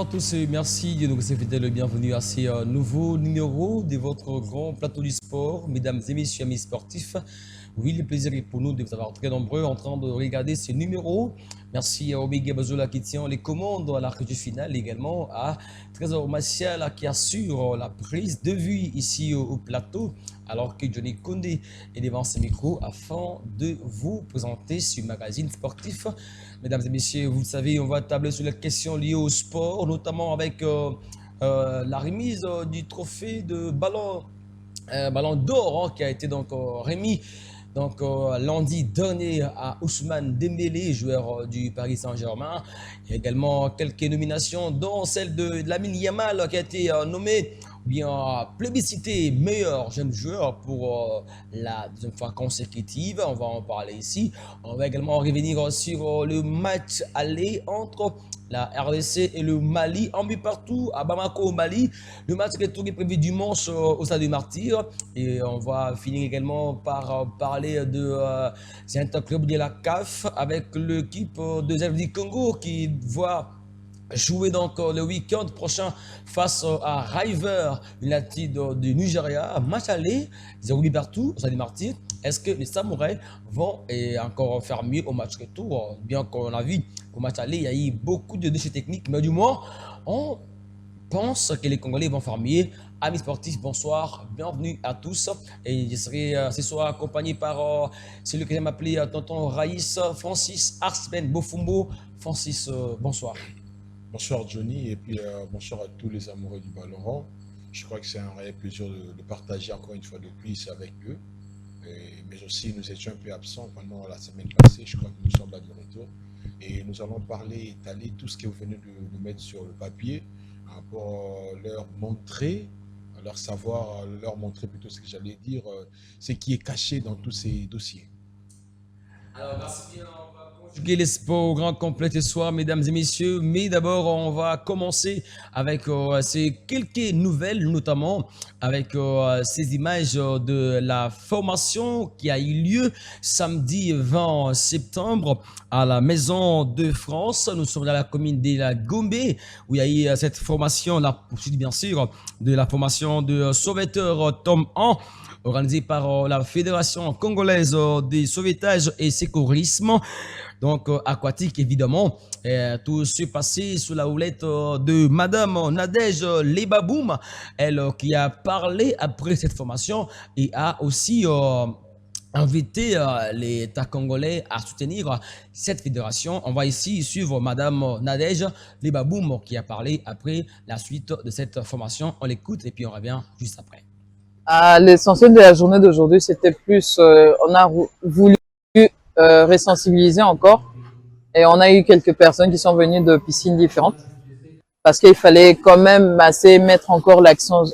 Bonsoir à tous et merci de nous souhaiter le bienvenue à ces nouveaux numéros de votre grand plateau du sport. Mesdames et messieurs, amis sportifs, oui, le plaisir est pour nous de vous avoir très nombreux en train de regarder ces numéros. Merci à Omega Bazola qui tient les commandes à l'arc du final, également à Trésor Martial qui assure la prise de vue ici au plateau, alors que Johnny Condé est devant ses micros afin de vous présenter ce magazine sportif. Mesdames et messieurs, vous le savez, on va tabler sur les questions liées au sport, notamment avec la remise du trophée de ballon d'or qui a été donc remis lundi dernier à Ousmane Dembélé, joueur du Paris Saint-Germain. Il y a également quelques nominations, dont celle de Lamine Yamal qui a été nommé ou bien plébiscité meilleur jeune joueur pour la deuxième fois consécutive. On va en parler ici. On va également revenir sur le match aller entre la RDC et le Mali, en but partout à Bamako au Mali. Le match est prévu dimanche au Stade du Martyr. Et on va finir également par parler de l'interclub de la CAF avec l'équipe de Zerdi Congo qui voit jouer donc le week-end prochain face à River United du Nigeria. Match aller, 0 but partout au Stade du Martyr. Est-ce que les Samouraïs vont encore faire mieux au match retour? Bien qu'on a vu au match aller, il y a eu beaucoup de déchets techniques, mais du moins, on pense que les Congolais vont faire mieux. Amis sportifs, bonsoir, bienvenue à tous. Et je serai ce soir accompagné par celui que j'aime appeler Tonton Raïs, Francis Arsène Bofumbo. Francis, bonsoir. Bonsoir Johnny et puis bonsoir à tous les amoureux du ballon rond. Je crois que c'est un réel plaisir de partager encore une fois de plus avec eux. Mais aussi nous étions un peu absents pendant la semaine passée, je crois que nous sommes là de retour. Et nous allons parler, étaler tout ce que vous venez de nous mettre sur le papier pour leur montrer, leur savoir, leur montrer plutôt ce que j'allais dire, ce qui est caché dans tous ces dossiers. Alors, merci bien. On va conjuguer les sports au grand complet ce soir, mesdames et messieurs. Mais d'abord, on va commencer avec ces quelques nouvelles, notamment avec ces images de la formation qui a eu lieu samedi 20 septembre à la Maison de France. Nous sommes dans la commune de la Gombe, où il y a eu cette formation, la poursuite bien sûr de la formation de sauveteur tome 1, organisé par la Fédération congolaise des sauvetages et secourisme, donc aquatique évidemment. Tout s'est passé sous la houlette de Madame Nadège Lebaboum, elle qui a parlé après cette formation et a aussi invité l'État congolais à soutenir cette fédération. On va ici suivre Madame Nadège Lebaboum qui a parlé après la suite de cette formation. On l'écoute et puis on revient juste après. L'essentiel de la journée d'aujourd'hui, c'était plus, on a voulu resensibiliser encore et on a eu quelques personnes qui sont venues de piscines différentes parce qu'il fallait quand même assez mettre encore l'accent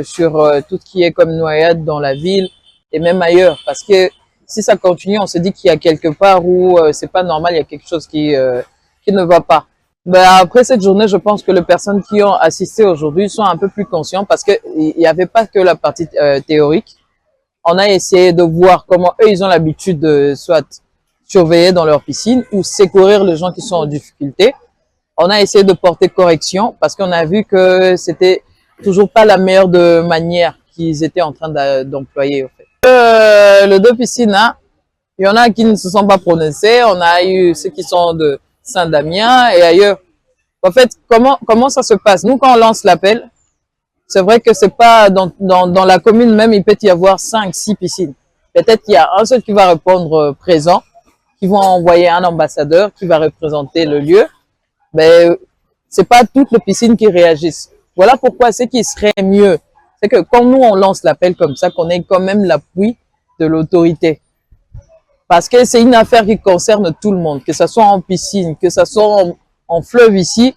sur tout ce qui est comme noyade dans la ville et même ailleurs, parce que si ça continue, on se dit qu'il y a quelque part où c'est pas normal, il y a quelque chose qui ne va pas. Ben, après cette journée, je pense que les personnes qui ont assisté aujourd'hui sont un peu plus conscients parce que il n'y avait pas que la partie théorique. On a essayé de voir comment eux, ils ont l'habitude de soit surveiller dans leur piscine ou secourir les gens qui sont en difficulté. On a essayé de porter correction parce qu'on a vu que c'était toujours pas la meilleure de manière qu'ils étaient en train d'employer. En fait. Les deux piscines, hein, il y en a qui ne se sont pas prononcés. On a eu ceux qui sont de Saint-Damien et ailleurs. En fait, comment ça se passe? Nous, quand on lance l'appel, c'est vrai que c'est pas dans la commune même, il peut y avoir 5, 6 piscines. Peut-être qu'il y a un seul qui va répondre présent, qui vont envoyer un ambassadeur qui va représenter le lieu. Mais c'est pas toutes les piscines qui réagissent. Voilà pourquoi ce qui serait mieux, c'est que quand nous on lance l'appel comme ça, qu'on ait quand même l'appui de l'autorité. Parce que c'est une affaire qui concerne tout le monde, que ce soit en piscine, que ce soit en fleuve ici.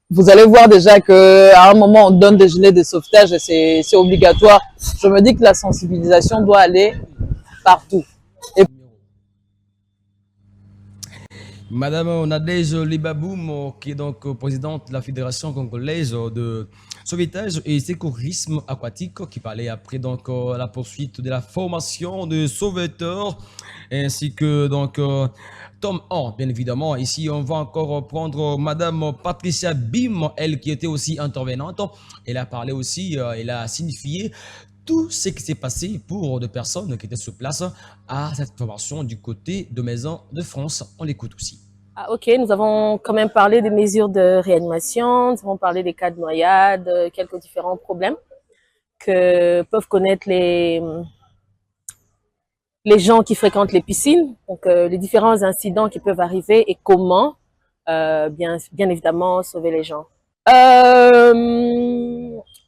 Vous allez voir déjà qu'à un moment, on donne des gilets de sauvetage et c'est obligatoire. Je me dis que la sensibilisation doit aller partout. Madame Nadège Lebaboum, qui est donc présidente de la Fédération congolaise de sauvetage et sécurisme aquatique qui parlait après donc la poursuite de la formation de sauveteurs ainsi que donc Tom 1, bien évidemment. Ici, on va encore prendre Madame Patricia Bim, elle qui était aussi intervenante. Elle a parlé aussi, elle a signifié tout ce qui s'est passé pour des personnes qui étaient sur place à cette formation du côté de Maison de France. On l'écoute aussi. Ah, ok, nous avons quand même parlé des mesures de réanimation, nous avons parlé des cas de noyade, quelques différents problèmes que peuvent connaître les gens qui fréquentent les piscines, donc les différents incidents qui peuvent arriver et comment, bien évidemment, sauver les gens.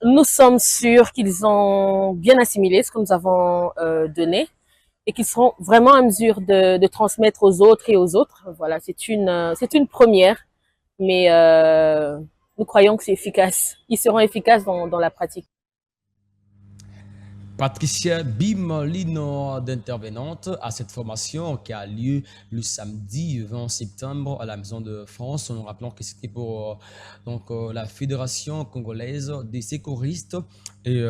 Nous sommes sûrs qu'ils ont bien assimilé ce que nous avons donné et qu'ils seront vraiment à mesure de transmettre aux autres et aux autres. Voilà, c'est une première, mais nous croyons que c'est efficace. Ils seront efficaces dans la pratique. Patricia Bim, l'une d'intervenante à cette formation qui a lieu le samedi 20 septembre à la Maison de France. Nous rappelons que c'était pour la Fédération congolaise des sécuristes et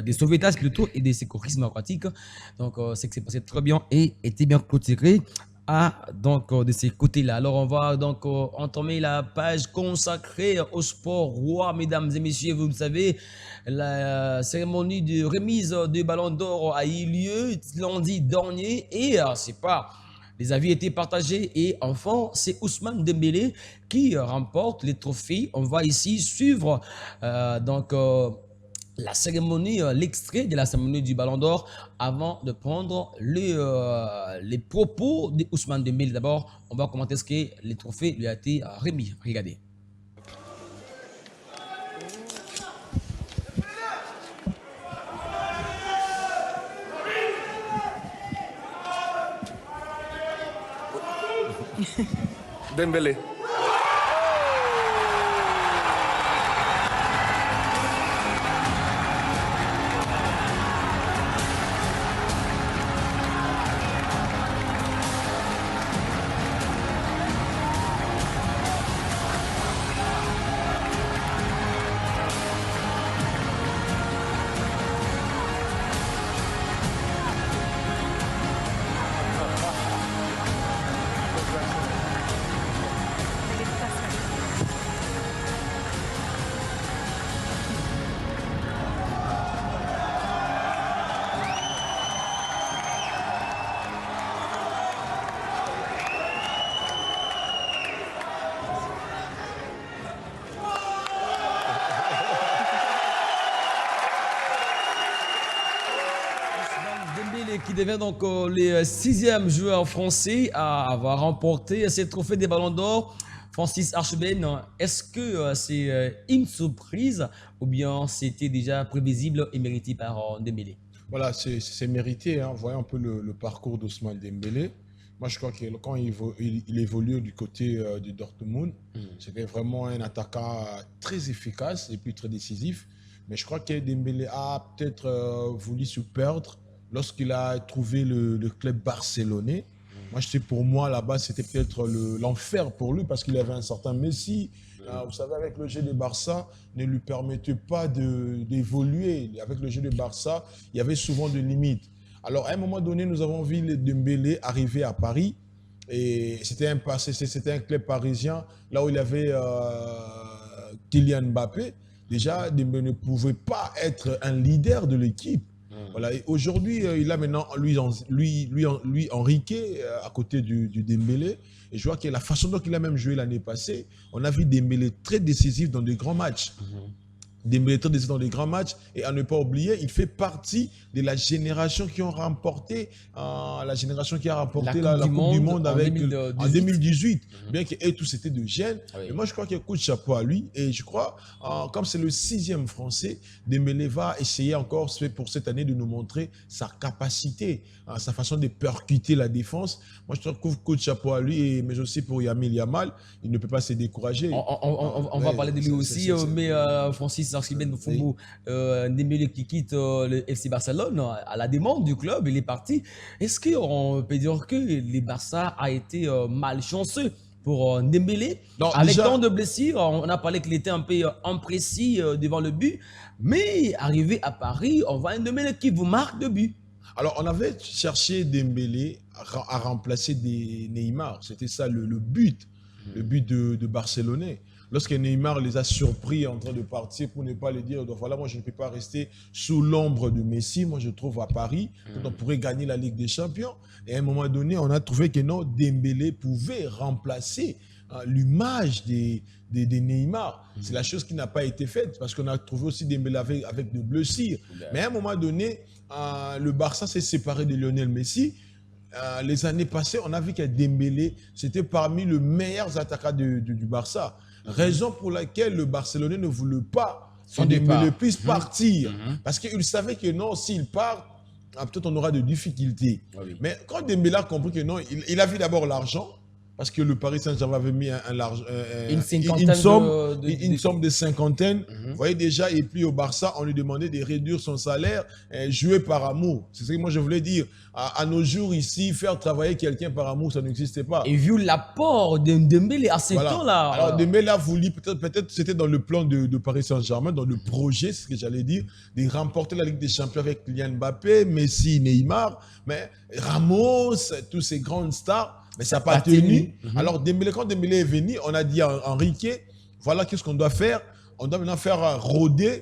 des sauvetages plutôt et des sécurismes aquatiques. Donc c'est que c'est passé très bien et était bien clôturé de ces côtés-là. Alors, on va donc entamer la page consacrée au sport roi, mesdames et messieurs. Vous le savez, la cérémonie de remise du Ballon d'Or a eu lieu lundi dernier et c'est pas... Les avis étaient partagés et enfin, c'est Ousmane Dembélé qui remporte les trophées. On va ici suivre la cérémonie, l'extrait de la cérémonie du Ballon d'Or avant de prendre les propos de Ousmane Dembélé. D'abord, on va commenter ce que les trophées lui a été remis. Regardez. Dembélé. Qui devient donc le 6e joueur français à avoir remporté ce trophée des Ballons d'Or. Francis Archeben, est-ce que c'est une surprise ou bien c'était déjà prévisible et mérité par Dembélé? Voilà, c'est mérité. Hein. Voyons un peu le parcours d'Ousmane Dembélé. Moi, je crois que quand il évolue du côté de Dortmund, c'était vraiment un attaquant très efficace et puis très décisif. Mais je crois que Dembélé a peut-être voulu se perdre lorsqu'il a trouvé le club barcelonais. Moi, pour moi, là-bas, c'était peut-être l'enfer pour lui parce qu'il avait un certain Messi. Vous savez, avec le jeu de Barça, ne lui permettait pas d'évoluer. Avec le jeu de Barça, il y avait souvent des limites. Alors, à un moment donné, nous avons vu Dembélé arriver à Paris. Et c'était un club parisien, là où il y avait Kylian Mbappé. Déjà, Dembélé ne pouvait pas être un leader de l'équipe. Voilà. Aujourd'hui, il a maintenant lui Enrique à côté du Dembélé. Et je vois que la façon dont il a même joué l'année passée, on a vu Dembélé très décisif dans de grands matchs. Dembélé très décisif dans des grands matchs. Et à ne pas oublier, il fait partie de la génération qui ont remporté la Coupe du Monde en 2018. Bien qu'eux tous étaient de jeunes. Mais moi, je crois qu'il y a un coup de chapeau à lui. Et je crois, comme c'est le 6e Français, Dembélé va essayer encore pour cette année de nous montrer sa capacité, sa façon de percuter la défense. Moi, je trouve coup de chapeau à lui, mais aussi pour Lamine Yamal. Il ne peut pas se décourager. On va parler de lui aussi, mais Francis Archibald Mfumbu, Dembélé qui quitte le FC Barcelone à la demande du club, il est parti. Est-ce qu'on peut dire que le Barça a été malchanceux pour Dembélé. Non, Avec déjà- tant de blessures, on a parlé qu'il était un peu imprécis devant le but. Mais arrivé à Paris, on voit un Dembélé qui vous marque de but. Alors, on avait cherché Dembélé à remplacer Neymar. C'était ça le but, le but de Barcelonais. Lorsque Neymar les a surpris en train de partir, pour ne pas le dire, donc voilà, moi je ne peux pas rester sous l'ombre de Messi. Moi je trouve à Paris, on pourrait gagner la Ligue des Champions. Et à un moment donné, on a trouvé que non, Dembélé pouvait remplacer l'image des Neymar. C'est la chose qui n'a pas été faite parce qu'on a trouvé aussi Dembélé avec de blessures. Mais à un moment donné, le Barça s'est séparé de Lionel Messi. Les années passées, on a vu que Dembélé, c'était parmi les meilleurs attaquants du Barça. Raison pour laquelle le Barcelonais ne voulait pas que Dembélé puisse partir. Parce qu'il savait que non, s'il part, peut-être on aura des difficultés. Mais quand Dembélé a compris que non, il a vu d'abord l'argent. Parce que le Paris Saint-Germain avait mis une somme de cinquantaine. Vous voyez déjà, et puis au Barça, on lui demandait de réduire son salaire, jouer par amour. C'est ce que moi je voulais dire. À nos jours ici, faire travailler quelqu'un par amour, ça n'existait pas. Et vu l'apport de Dembélé à ce temps-là. Alors Dembélé a voulu, peut-être c'était dans le plan de Paris Saint-Germain, dans le projet, c'est ce que j'allais dire, de remporter la Ligue des Champions avec Kylian Mbappé, Messi, Neymar, mais Ramos, tous ces grandes stars. Mais ça n'a pas tenu. Alors, Dembélé, quand Dembélé est venu, on a dit à Enrique, voilà qu'est-ce qu'on doit faire. On doit maintenant faire rôder,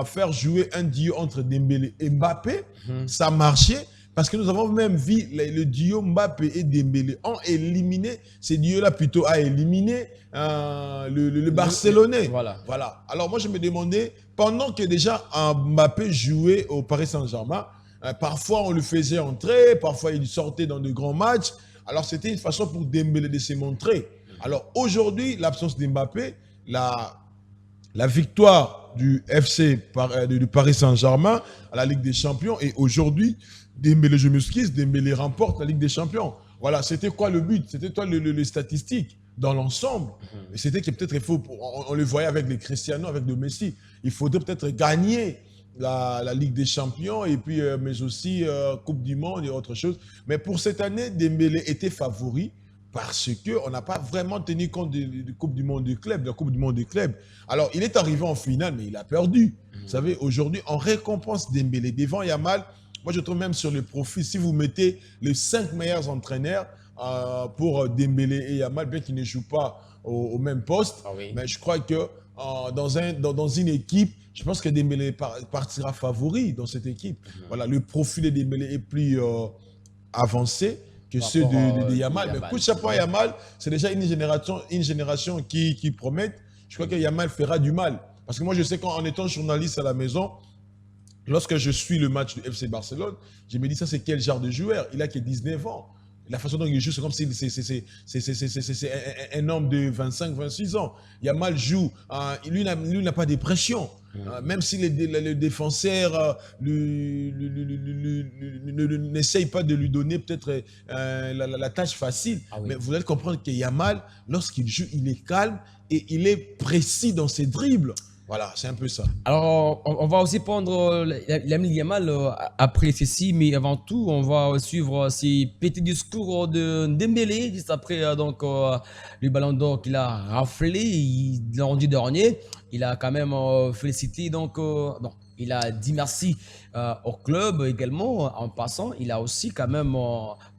faire jouer un duo entre Dembélé et Mbappé. Ça marchait parce que nous avons même vu le duo Mbappé et Dembélé ont éliminé, ces duos-là plutôt a éliminé le Barcelonais. Voilà. Alors, moi, je me demandais, pendant que déjà Mbappé jouait au Paris Saint-Germain, parfois on le faisait entrer, parfois il sortait dans de grands matchs. Alors, c'était une façon pour Dembélé de se montrer. Alors, aujourd'hui, l'absence d'Mbappé, la victoire du du Paris Saint-Germain à la Ligue des Champions, et aujourd'hui, Dembélé, je m'excuse, Dembélé remporte la Ligue des Champions. Voilà, c'était quoi le but? C'était quoi les statistiques dans l'ensemble? Et c'était que peut-être il faut, on le voyait avec les Cristiano, avec le Messi, il faudrait peut-être gagner la Ligue des Champions, et puis, mais aussi Coupe du Monde et autre chose. Mais pour cette année, Dembélé était favori parce qu'on n'a pas vraiment tenu compte de la Coupe du Monde des clubs, Alors, il est arrivé en finale, mais il a perdu. Vous savez, aujourd'hui, on récompense Dembélé. Devant Yamal, moi je trouve même sur le profil, si vous mettez les 5 meilleurs entraîneurs pour Dembélé et Yamal, bien qu'ils ne jouent pas au même poste, mais je crois que dans une équipe, je pense que Dembélé partira favori dans cette équipe. Voilà, le profil de Dembélé est plus avancé que ceux de Yamal. Mais coup de chapeau à Yamal, c'est déjà une génération qui promet. Je crois que Yamal fera du mal. Parce que moi, je sais qu'en étant journaliste à la maison, lorsque je suis le match du FC Barcelone, je me dis, ça c'est quel genre de joueur? Il a que 19 ans. La façon dont il joue, c'est comme si c'est un homme de 25-26 ans. Yamal joue, lui n'a pas de pression. Même si le défenseur n'essaye pas de lui donner peut-être la tâche facile. Mais vous allez comprendre que Yamal, lorsqu'il joue, il est calme et il est précis dans ses dribbles. Voilà, c'est un peu ça. Alors, on va aussi prendre Lamine Yamal après ceci, mais avant tout, on va suivre ces petits discours de Dembélé, juste après le ballon d'or qu'il a raflé lundi dernier. Il a quand même félicité, il a dit merci au club également. En passant, il a aussi quand même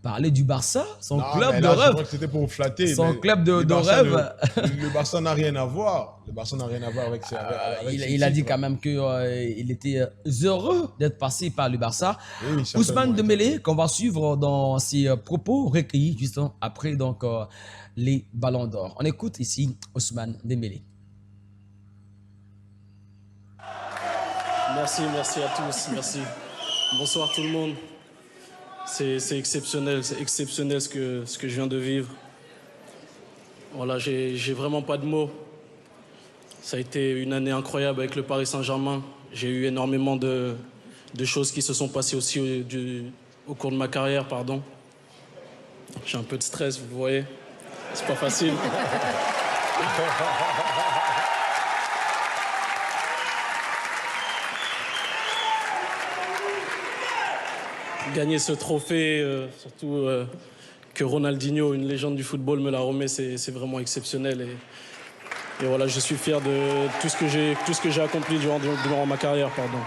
parlé du Barça, son club de rêve. C'était pour flatter. Son club de rêve. Le Barça n'a rien à voir. Le Barça n'a rien à voir avec il a dit quand même qu'il était heureux d'être passé par le Barça. Oui, Ousmane Dembélé, qu'on va suivre dans ses propos recueillis juste après les ballons d'or. On écoute ici Ousmane Dembélé. Merci à tous, merci. Bonsoir tout le monde. C'est exceptionnel ce que je viens de vivre. Voilà, j'ai vraiment pas de mots. Ça a été une année incroyable avec le Paris Saint-Germain. J'ai eu énormément de choses qui se sont passées aussi au cours de ma carrière, pardon. J'ai un peu de stress, vous voyez. C'est pas facile. Gagner ce trophée, surtout que Ronaldinho, une légende du football, me la remet, c'est vraiment exceptionnel. Et voilà, je suis fier de tout ce que j'ai accompli durant ma carrière. Pardon.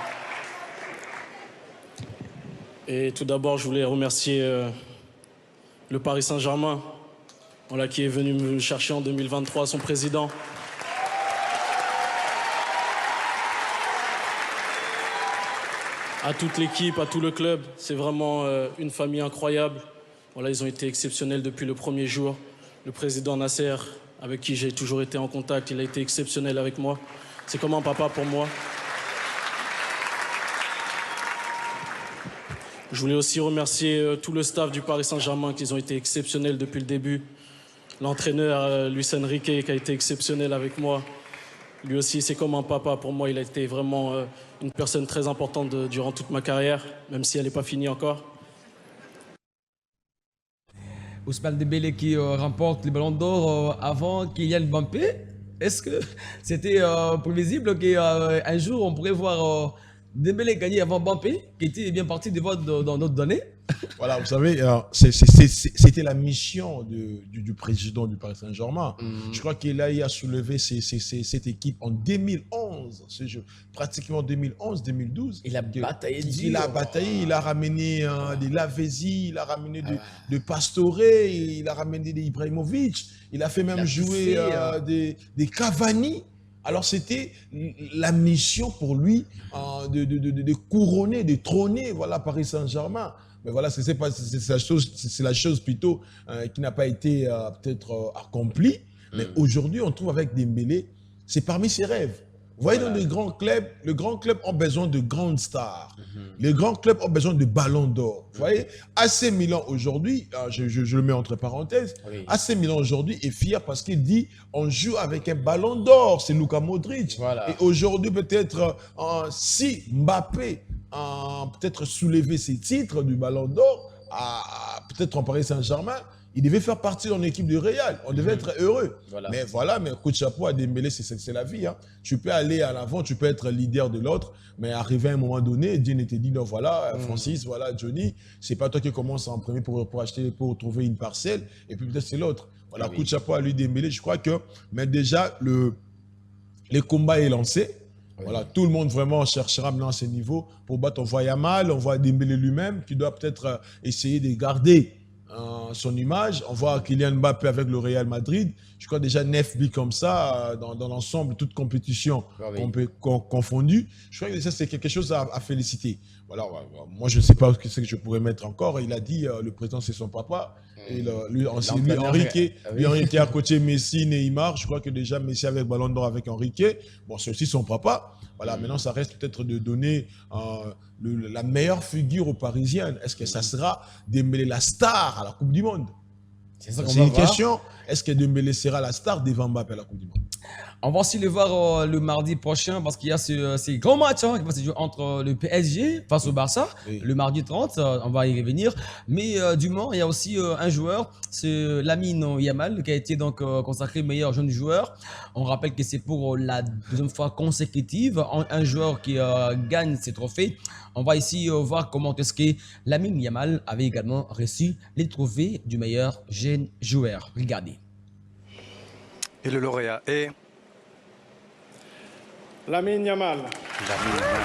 Et tout d'abord, je voulais remercier le Paris Saint-Germain, voilà, qui est venu me chercher en 2023, son président. À toute l'équipe, à tout le club, c'est vraiment une famille incroyable. Voilà, ils ont été exceptionnels depuis le premier jour. Le président Nasser, avec qui j'ai toujours été en contact, il a été exceptionnel avec moi. C'est comme un papa pour moi. Je voulais aussi remercier tout le staff du Paris Saint-Germain, qui ont été exceptionnels depuis le début. L'entraîneur Luis Enrique, qui a été exceptionnel avec moi. Lui aussi, c'est comme un papa pour moi. Il a été vraiment une personne très importante durant toute ma carrière, même si elle n'est pas finie encore. Ousmane Dembélé qui remporte le ballon d'or avant Kylian Mbappé. Est-ce que c'était prévisible qu'un jour on pourrait voir Dembélé gagner avant Mbappé, qui était bien parti dans notre donnée? Voilà, vous savez, c'était la mission du président du Paris Saint-Germain. Je crois qu'il a soulevé cette équipe en 2011, pratiquement 2011-2012. Il a bataillé. Il a bataillé, il a ramené des Lavezzi, il a ramené de Pastore, il a ramené des Ibrahimovic, il a fait même jouer des Cavani. Alors c'était la mission pour lui de couronner, de trôner, voilà, Paris Saint-Germain. Mais voilà, c'est la chose plutôt qui n'a pas été peut-être accomplie. Mais aujourd'hui, on trouve avec Dembélé, c'est parmi ses rêves. Vous voyez, dans les grands clubs ont besoin de grandes stars. Les grands clubs ont besoin de ballons d'or. Vous voyez, AC Milan aujourd'hui, je le mets entre parenthèses, AC Milan aujourd'hui est fier parce qu'il dit on joue avec un ballon d'or, c'est Luka Modric. Voilà. Et aujourd'hui, peut-être, si Mbappé peut-être soulever ses titres du ballon d'or, peut-être en Paris Saint-Germain, il devait faire partie de l'équipe du Real. On devait être heureux. Voilà. Mais voilà, mais coup de chapeau à Dembélé, c'est la vie. Hein. Tu peux aller à l'avant, tu peux être leader de l'autre, mais arrivé à un moment donné, Dieu ne te dit non, voilà, Francis, voilà, Johnny, c'est pas toi qui commences en premier pour acheter, pour trouver une parcelle, et puis peut-être c'est l'autre. Voilà, coup de chapeau à lui, Dembélé. Je crois que, mais déjà, le combat est lancé. Voilà, tout le monde vraiment cherchera maintenant à ce niveau pour battre. On voit Yamal, on voit Dembélé lui-même qui doit peut-être essayer de garder son image. On voit Kylian Mbappé avec le Real Madrid. Je crois déjà 9 buts comme ça dans l'ensemble, toute compétition confondue. Je crois que ça, c'est quelque chose à féliciter. Voilà, moi, je ne sais pas ce que je pourrais mettre encore. Il a dit, le président, c'est son papa. Et lui, Enrique a coaché Messi, Neymar. Je crois que déjà Messi avec Ballon d'Or avec Enrique. Bon, c'est aussi son papa. Voilà, maintenant, ça reste peut-être de donner la meilleure figure aux Parisiennes. Est-ce que ça sera Dembélé la star à la Coupe du Monde? C'est une question. Est-ce que Dembélé sera la star devant Mbappé à la Coupe du Monde? On va aussi le voir le mardi prochain parce qu'il y a ces grands matchs qui vont se jouer entre le PSG face au Barça, le mardi 30, on va y revenir. Mais du Mans, il y a aussi un joueur, c'est Lamine Yamal, qui a été donc consacré meilleur jeune joueur. On rappelle que c'est pour la deuxième fois consécutive un joueur qui gagne ces trophées. On va ici voir comment est-ce que Lamine Yamal avait également reçu les trophées du meilleur jeune joueur. Regardez. Et le lauréat est Lamine Yamal. Lamine Yamal.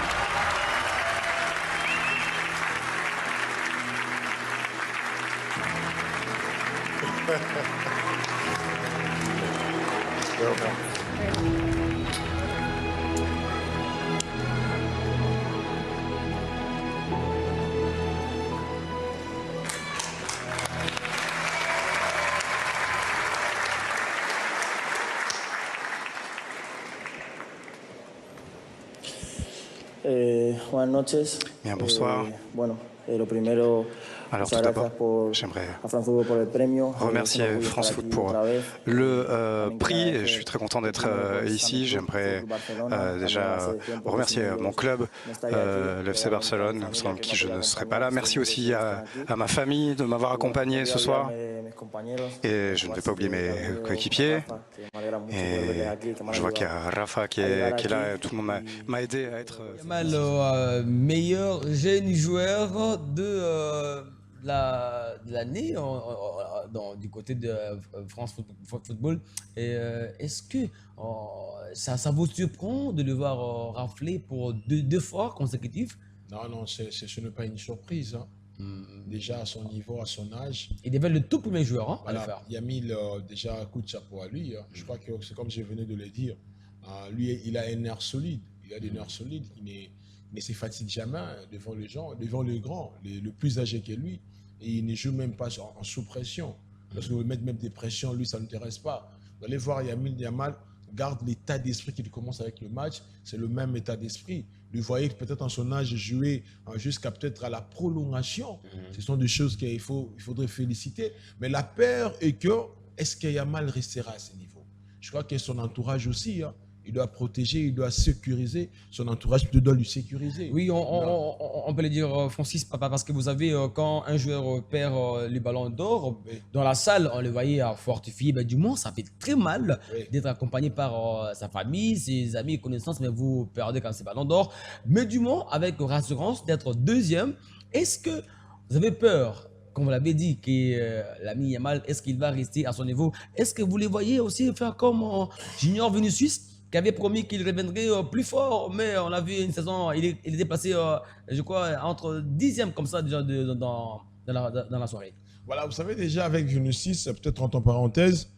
Buenas noches. Bien, bonsoir. Bueno, lo primero, alors tout d'abord, j'aimerais remercier France Foot pour le prix. Je suis très content d'être ici. J'aimerais déjà remercier mon club, le FC Barcelone, sans qui je ne serais pas là. Merci aussi à ma famille de m'avoir accompagné ce soir. Et je ne vais pas oublier mes coéquipiers. Et je vois qu'il y a Rafa qui est là. Tout le monde m'a aidé à être... Yamal, meilleur jeune joueur de de l'année du côté de France Football. Est-ce que ça vous surprend de le voir rafler pour deux fois consécutifs? Non, non, ce n'est pas une surprise, hein. Déjà à son niveau, à son âge. Il devait être le tout premier joueur, hein, à le Voilà, faire. Yamil, déjà un coup de chapeau à lui, hein. Je crois que c'est comme je venais de le dire. Lui, il a un nerf solide. Il a des nerfs solides. Il ne se fatigue jamais devant les gens, devant le grand, le plus âgé que lui. Et il ne joue même pas en sous-pression. Parce que vous mettez même des pressions, lui, ça ne l'intéresse pas. Vous allez voir Yamil Yamal, garde l'état d'esprit qu'il commence avec le match. C'est le même état d'esprit. Vous voyez peut-être en son âge jouer jusqu'à peut-être à la prolongation. Ce sont des choses qu'il faudrait féliciter. Mais la peur est que, est-ce que Yamal restera à ce niveau? Je crois que son entourage aussi, hein, il doit protéger, il doit sécuriser. Son entourage doit lui sécuriser. Oui, on peut le dire, Francis, papa, parce que vous savez, quand un joueur perd le ballon d'or, dans la salle, on le voyait fortifié. Ben, du moins, ça fait très mal d'être accompagné par sa famille, ses amis, connaissances, mais vous perdez quand c'est ballon d'or. Mais du moins, avec rassurance d'être deuxième, est-ce que vous avez peur, comme vous l'avez dit, que l'ami Yamal, est-ce qu'il va rester à son niveau? Est-ce que vous les voyez aussi faire comme Junior Vinicius, qui avait promis qu'il reviendrait plus fort, mais on a vu une saison, il était passé, je crois, entre 10e comme ça déjà dans la soirée. Voilà, vous savez déjà avec Vinicius, peut-être entre parenthèses,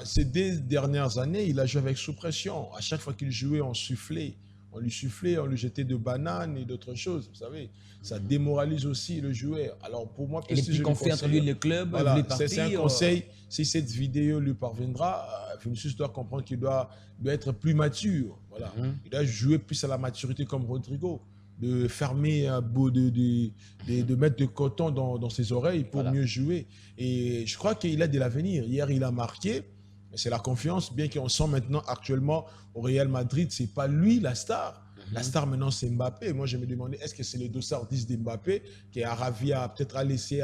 ces 2 dernières années, il a joué avec sous pression. À chaque fois qu'il jouait, on soufflait. On lui soufflait, on lui jetait de bananes et d'autres choses, vous savez. Ça démoralise aussi le joueur. Alors pour moi, et les petits conflits entre lui et le club, voilà, les parties, c'est un conseil. Si cette vidéo lui parviendra, Vinicius doit comprendre qu'il doit être plus mature. Voilà. Il doit jouer plus à la maturité comme Rodrigo. De fermer, de mettre de coton dans ses oreilles pour mieux jouer. Et je crois qu'il a de l'avenir. Hier, il a marqué. C'est la confiance, bien qu'on sent maintenant actuellement au Real Madrid, ce n'est pas lui la star. La star maintenant, c'est Mbappé. Moi, je me demandais, est-ce que c'est les dossards 10 d'Mbappé qui a ravi à peut-être à laisser,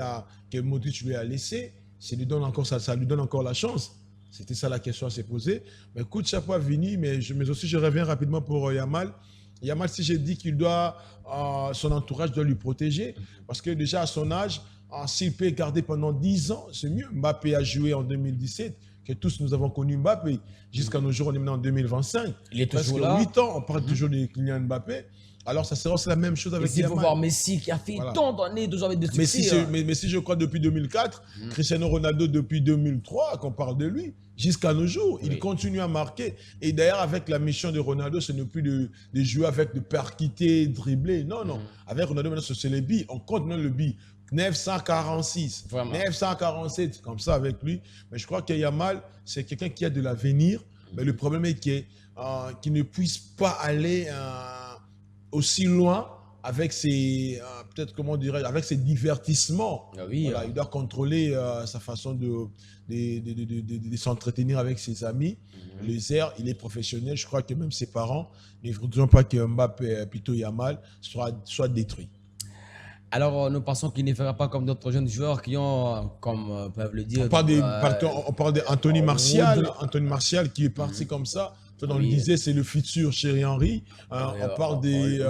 que Modric lui a laissé? Ça lui donne encore la chance. C'était ça la question à se poser. Mais coup de chapeau à Vini, mais aussi je reviens rapidement pour Yamal. Yamal, si j'ai dit qu'il doit, son entourage doit lui protéger, parce que déjà à son âge, s'il peut garder pendant 10 ans, c'est mieux. Mbappé a joué en 2017. Que tous nous avons connu Mbappé. Jusqu'à nos jours, on est maintenant en 2025. Il est toujours là. 8 ans, on parle toujours de Kylian Mbappé. Alors, ça sera aussi la même chose avec Yamal. Il faut voir Yamal. Messi qui a fait tant d'années, toujours avec des succès. Mais si je crois depuis 2004, Cristiano Ronaldo depuis 2003, qu'on parle de lui, jusqu'à nos jours, il continue à marquer. Et d'ailleurs, avec la mission de Ronaldo, ce n'est plus de jouer avec de percuter, dribbler. Non, non. Avec Ronaldo, maintenant, c'est les billes. On compte même le billes. 946, vraiment. 947, comme ça avec lui. Mais je crois que Yamal, c'est quelqu'un qui a de l'avenir. Mais le problème est qu'il ne puisse pas aller aussi loin avec ses, peut-être comment dirais-je, avec ses divertissements. Ah oui, voilà, il doit contrôler sa façon de s'entretenir avec ses amis. Les airs, il est professionnel. Je crois que même ses parents ne voudront pas que Mbappé, plutôt Yamal, soit détruit. Alors, nous pensons qu'il ne fera pas comme d'autres jeunes joueurs qui ont, comme peuvent le dire... On parle d'Anthony Martial, Anthony Martial qui est parti comme ça. On le disait, c'est le futur Thierry Henry. On parle des...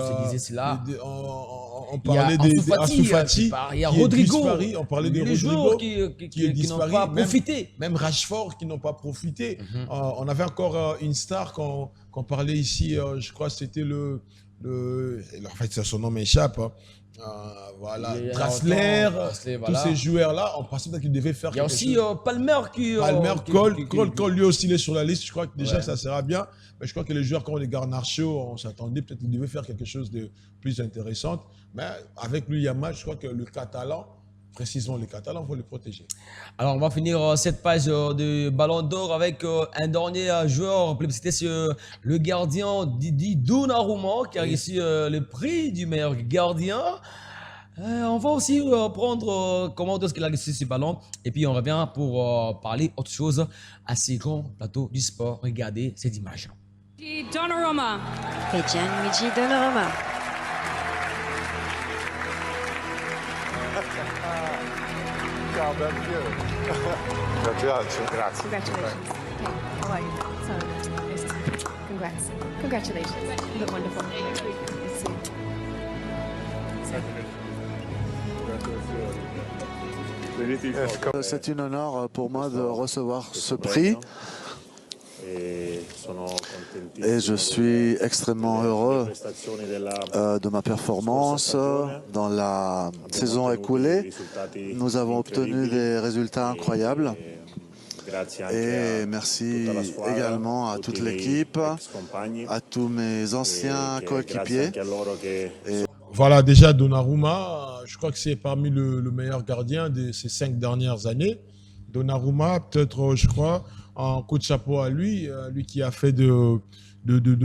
On parlait des Ansu Fati. Il y a Rodrigo. On parlait des Rodrigo qui n'ont pas profité. Même Rashford qui n'ont pas profité. On avait encore une star qu'on parlait ici, je crois que c'était en fait, son nom m'échappe. Voilà, Draxler, tous ces joueurs-là, on pensait qu'ils devaient faire quelque chose. Il y a aussi Palmer Cole, lui aussi, il est sur la liste. Je crois que déjà, ça sera bien. Mais je crois que les joueurs comme les Garnacho, on s'attendait peut-être qu'ils devaient faire quelque chose de plus intéressant. Mais avec lui, Yamal, je crois que le Catalan, précisément les Catalans, vont le protéger. Alors, on va finir cette page de Ballon d'Or avec un dernier joueur plébiscité, c'est le gardien Didi Donnarumma qui a reçu le prix du meilleur gardien. On va aussi prendre comment est-ce qu'il a reçu ce ballon et puis on revient pour parler autre chose à ces grands plateaux du sport. Regardez cette image. Donnarumma. Et Gianluigi Donnarumma. Ciao, Grazie. Congratulations. How are you? So, congrats. Congratulations. You look wonderful. C'est un honneur pour moi de recevoir ce prix et je suis extrêmement heureux de ma performance dans la saison écoulée. Nous avons obtenu des résultats incroyables et merci également à toute l'équipe, à tous mes anciens coéquipiers. Voilà, déjà Donnarumma, je crois que c'est parmi le meilleur gardien de ces 5 dernières années. Donnarumma, peut-être, je crois, un coup de chapeau à lui, lui qui a fait de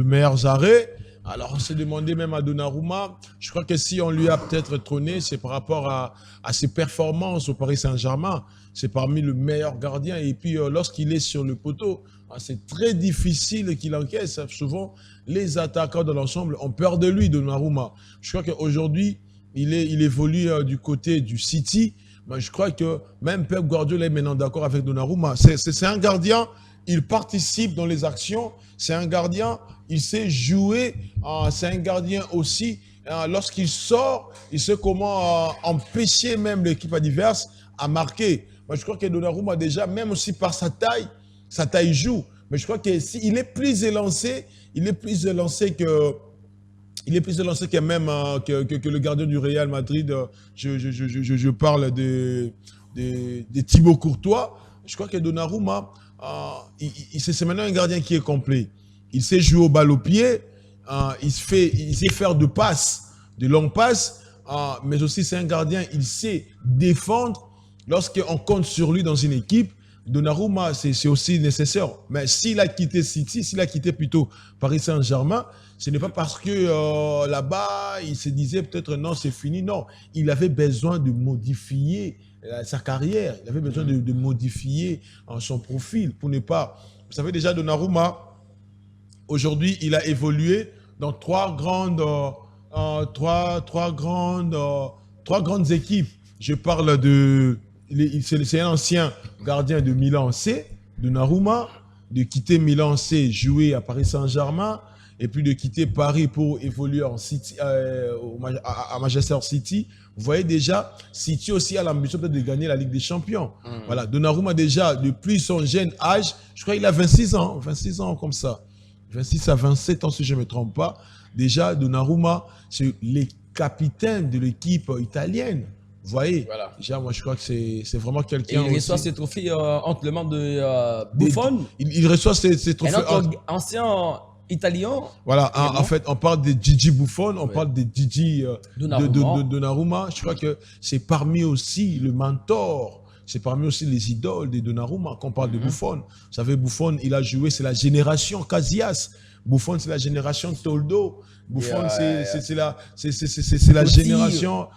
meilleurs arrêts. Alors, on s'est demandé même à Donnarumma, je crois que si on lui a peut-être trôné, c'est par rapport à ses performances au Paris Saint-Germain. C'est parmi le meilleur gardien. Et puis, lorsqu'il est sur le poteau, c'est très difficile qu'il encaisse. Souvent, les attaquants de l'ensemble ont peur de lui, Donnarumma. Je crois qu'aujourd'hui, il évolue du côté du City. Mais je crois que même Pep Guardiola est maintenant d'accord avec Donnarumma. C'est un gardien, il participe dans les actions. C'est un gardien, il sait jouer. C'est un gardien aussi, lorsqu'il sort, il sait comment empêcher même l'équipe adverse à marquer. Moi, je crois que Donnarumma, déjà, même aussi par sa taille joue. Mais je crois qu'il est plus élancé, que même que le gardien du Real Madrid. Je parle de Thibaut Courtois. Je crois que Donnarumma, c'est maintenant un gardien qui est complet. Il sait jouer au balle au pied, il sait faire de longues passes, mais aussi c'est un gardien, il sait défendre. Lorsqu'on compte sur lui dans une équipe, Donnarumma, c'est aussi nécessaire. Mais s'il a quitté City, s'il a quitté plutôt Paris Saint-Germain, ce n'est pas parce que là-bas, il se disait peut-être non, c'est fini. Non, il avait besoin de modifier sa carrière. Il avait besoin de modifier son profil pour ne pas... Vous savez déjà, Donnarumma, aujourd'hui, il a évolué dans trois grandes équipes. Je parle de... C'est un ancien gardien de Milan C, Donnarumma, de quitter Milan C, jouer à Paris Saint-Germain, et puis de quitter Paris pour évoluer en City, à Manchester City. Vous voyez déjà, City aussi a l'ambition peut-être de gagner la Ligue des Champions. Voilà, Donnarumma déjà, depuis son jeune âge, je crois qu'il a 26 ans comme ça. 26 à 27 ans si je ne me trompe pas. Déjà, Donnarumma, c'est le capitaine de l'équipe italienne. Vous voyez, voilà. Déjà, moi, je crois que c'est vraiment quelqu'un. Il reçoit ses trophées entre les mains de Buffon. Il reçoit ses trophées. Un autre ancien italien. Voilà, en fait, on parle de Gigi Buffon, on parle de Gigi Donnarumma. Je crois que c'est parmi aussi le mentor, c'est parmi aussi les idoles de Donnarumma qu'on parle de Buffon. Vous savez, Buffon, il a joué, c'est la génération Casillas. Buffon, c'est la génération Toldo. Buffon, c'est la génération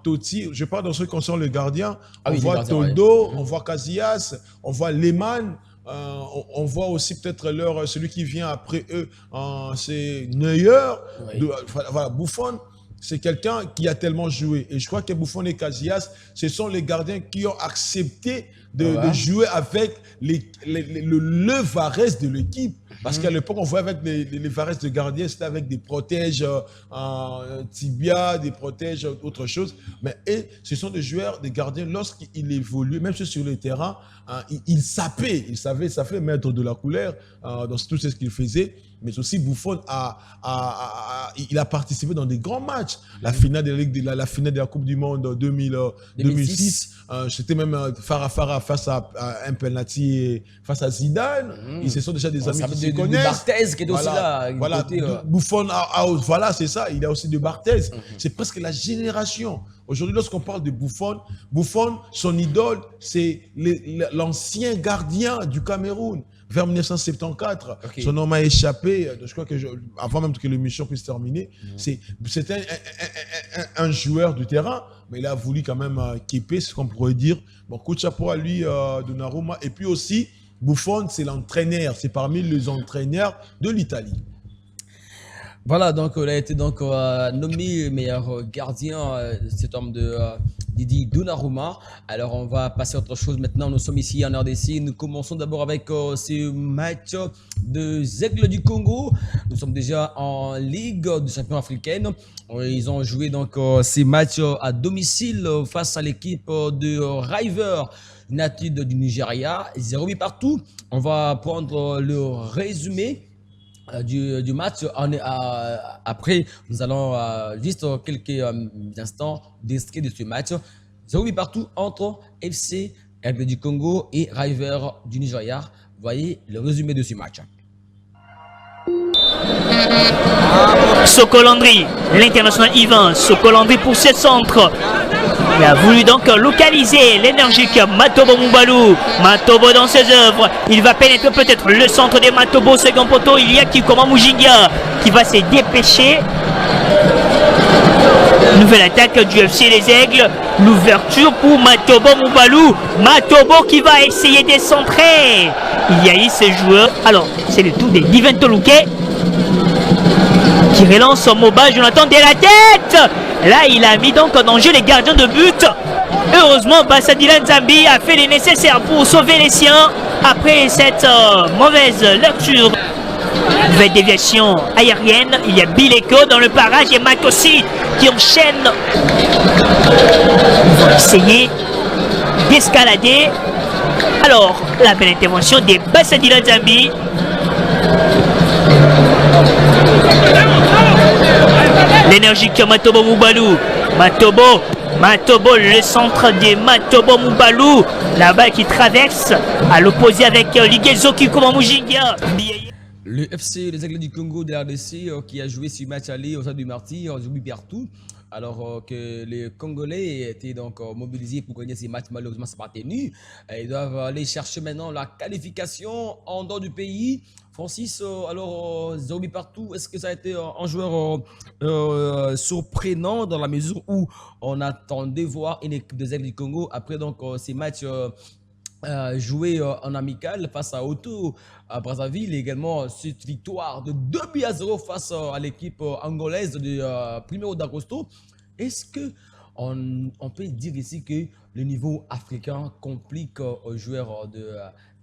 Totti. Je parle dans ce qui concerne le gardien. On voit Toldo, on voit Casillas, on voit Lehmann. On voit aussi peut-être celui qui vient après eux, c'est Neuer. Voilà, Buffon, c'est quelqu'un qui a tellement joué. Et je crois que Buffon et Casillas, ce sont les gardiens qui ont accepté de jouer avec le Varese de l'équipe. Parce qu'à l'époque, on voyait avec les Varese de gardiens, c'était avec des protèges tibia, des protèges autre chose. Mais ce sont des joueurs, des gardiens, lorsqu'ils évoluent, même sur le terrain, ils savait mettre de la couleur dans tout ce qu'il faisait. Mais aussi Buffon il a participé dans des grands matchs. La finale de la Coupe du Monde 2006, c'était même Farah face à un penalty face à Zidane. Ils se sont déjà des amis qui se connaissent. Barthez qui est aussi là. Voilà, Buffon, voilà, c'est ça. Il y a aussi de Barthez. C'est presque la génération. Aujourd'hui, lorsqu'on parle de Buffon, son idole, c'est l'ancien gardien du Cameroun. Vers 1974, son nom m'a échappé. Je crois que avant même que l'émission puisse terminer, c'était un joueur du terrain, mais il a voulu quand même képer, ce qu'on pourrait dire. Bon, coup de chapeau à lui, Donnarumma. Et puis aussi, Buffon, c'est l'entraîneur, c'est parmi les entraîneurs de l'Italie. Voilà, donc il a été nommé meilleur gardien, cet homme de Didi Donnarumma. Alors on va passer à autre chose maintenant. Nous sommes ici en RDC. Nous commençons d'abord avec ce match des Aigles du Congo. Nous sommes déjà en Ligue des champions africaine. Ils ont joué donc ces matchs à domicile face à l'équipe de River United du Nigeria. 0-8 partout. On va prendre le résumé du match. Après, nous allons juste quelques instants d'extrait de ce match. 0-8 partout entre FC Aigle du Congo et River du Nigeria. Voyez le résumé de ce match. Sokolandri, l'international Yvan Sokolandri pour ce centre. Il a voulu donc localiser l'énergique Matobo Moubalou. Matobo dans ses œuvres. Il va pénétrer peut-être le centre des Matobo. Second poteau, il y a Kikoma Mujinga qui va se dépêcher. Nouvelle attaque du FC Les Aigles. L'ouverture pour Matobo Moubalou. Matobo qui va essayer de centrer. Il y a eu ces joueurs. Alors, c'est le tour de Divin Toluke qui relance Moba. Jonathan de la tête. Là, il a mis donc en danger les gardiens de but. Heureusement, Bassadilan Zambi a fait les nécessaires pour sauver les siens après cette mauvaise lecture. Nouvelle déviation aérienne. Il y a Bileko dans le barrage et Matossi qui enchaîne. Ils vont essayer d'escalader. Alors, la belle intervention des Bassadilan Zambi. L'énergique Matobo Moubalou. Matobo, le centre de Matobo Moubalou. La balle qui traverse à l'opposé avec Ligezo Kikoma Mujinga. Le FC Les Aigles du Congo de RDC qui a joué ce match aller au stade du Martyr, j'oublie partout. Alors que les Congolais étaient donc mobilisés pour gagner ces matchs, malheureusement c'est pas tenu. Ils doivent aller chercher maintenant la qualification en dehors du pays. Francis, alors Zombie partout, est-ce que ça a été un joueur surprenant dans la mesure où on attendait voir une équipe des Aigles du Congo après donc ces matchs joué en amical face à Auto à Brazzaville, et également cette victoire de 2-0 face à l'équipe angolaise de 1er d'Agosto. Est-ce que on peut dire ici que le niveau africain complique aux joueurs de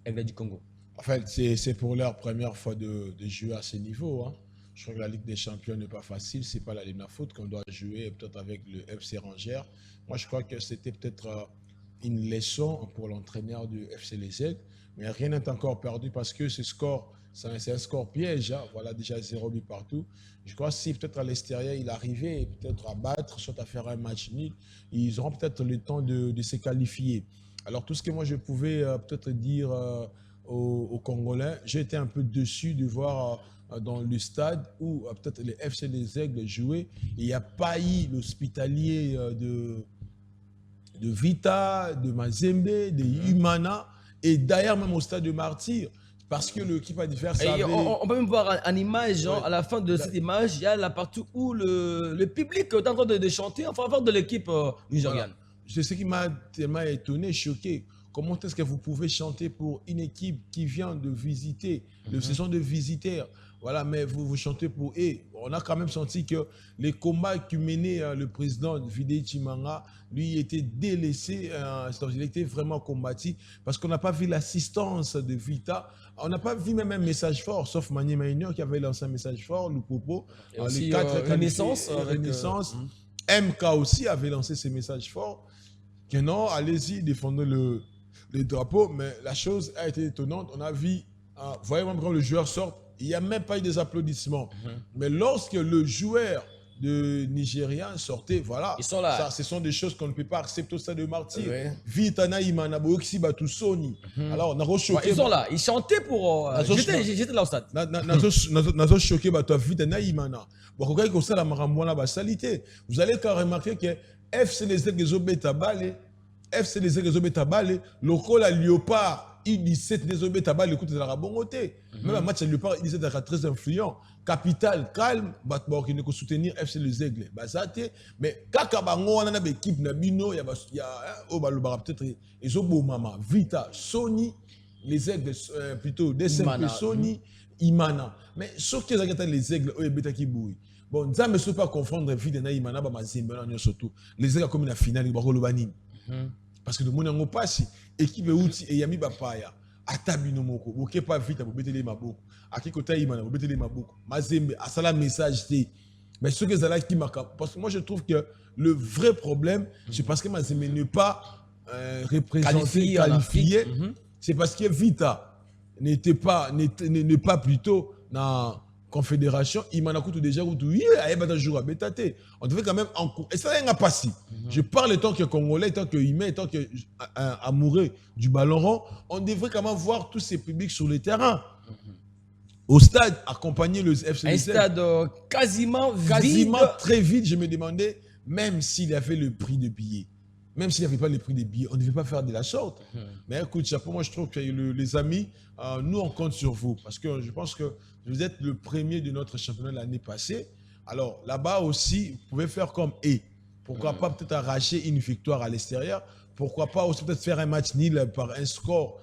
Aigle du Congo? En fait, c'est pour leur première fois de jouer à ce niveau. Hein. Je crois que la Ligue des Champions n'est pas facile. C'est pas la Ligue de foot qu'on doit jouer peut-être avec le FC Rangers. Moi, je crois que c'était peut-être une leçon pour l'entraîneur du FC Les Aigles, mais rien n'est encore perdu parce que ce score, c'est un score piège. Hein. Voilà déjà 0 but partout. Je crois que si peut-être à l'extérieur il arrivait peut-être à battre, soit à faire un match nul, ils auront peut-être le temps de se qualifier. Alors tout ce que moi je pouvais peut-être dire aux Congolais, j'ai été un peu déçu de voir dans le stade où peut-être les FC Les Aigles jouaient, il n'y a pas eu l'hospitalier de Vita, de Mazembe, de Humana, et d'ailleurs même au stade de Martyr, parce que l'équipe adverse avait... On peut même voir en image, ouais. À la fin de cette image, il y a la partie où le public est en train de chanter en faveur de l'équipe nigériane. Voilà. C'est ce qui m'a tellement étonné, choqué. Comment est-ce que vous pouvez chanter pour une équipe qui vient de visiter, ce sont des visiteurs, voilà, mais vous chantez pour eux. On a quand même senti que les combats que menait le président Vidé Chimanga, lui, était délaissé, il était vraiment combattu, parce qu'on n'a pas vu l'assistance de Vita, on n'a pas vu même un message fort, sauf Manier Maïneur qui avait lancé un message fort, le propos. Et aussi, les 4 Renaissance. MK aussi avait lancé ce message fort, que non, allez-y, défendez le drapeau, mais la chose a été étonnante. On a vu, voyez même quand le joueur sort, il n'y a même pas eu des applaudissements. Mais lorsque le joueur de Nigérian sortait, voilà, ils sont là. Ça, ce sont des choses qu'on ne peut pas accepter au stade de Martyr. Vitana Imana Boxi Batusoni. Alors, on a rechoqué. Ils sont là, ils chantaient pour. J'étais là au stade. On a choqué Vitana Imana. Vous allez quand remarquer que FC Les Aigles FC Les Aigles Tabale, le rôle à Léopard, I17 des Tabale, écoute, c'est la bongoté. Même un match à Léopard, I17 est très influent. Capital, calme, qui ne peut soutenir FC Les Aigles. Mais quand on a une équipe, il y a peut-être Mama, Vita, Sony, Les Aigles, plutôt DSMP, Sony, Imana. Mais sauf que les aigles, bon, ça ne me pas confondre vite na Imana, surtout. Les aigles comme la finale, ils vont parce que le monde n'a pas si équipe outil et yami bapaya. Atabino moko, ok pas vite, vous mettez les maboko. À qui côté Imana, vous mettez les maboko. Mazembe, à ça la message mais ce que ça qui marque, parce que moi je trouve que le vrai problème, c'est parce que Mazembe n'est pas représenté, qualifié. C'est parce que Vita n'est pas plutôt dans la confédération. Il m'a dit déjà on devait quand même encourager. Et ça n'a pas si. Je parle tant que Congolais, tant que Humain, tant que amoureux du ballon rond, on devrait quand même voir tous ces publics sur le terrain. Au stade, accompagner le FC. Un stade quasiment très vide. Je me demandais, même s'il y avait le prix de billets, même s'il n'y avait pas le prix des billets, on ne devait pas faire de la sorte. Mais écoute, chapeau, moi je trouve que les amis, nous on compte sur vous. Parce que je pense que vous êtes le premier de notre championnat l'année passée. Alors là-bas aussi, vous pouvez faire comme et. Pourquoi pas peut-être arracher une victoire à l'extérieur. Pourquoi pas aussi peut-être faire un match nul par un score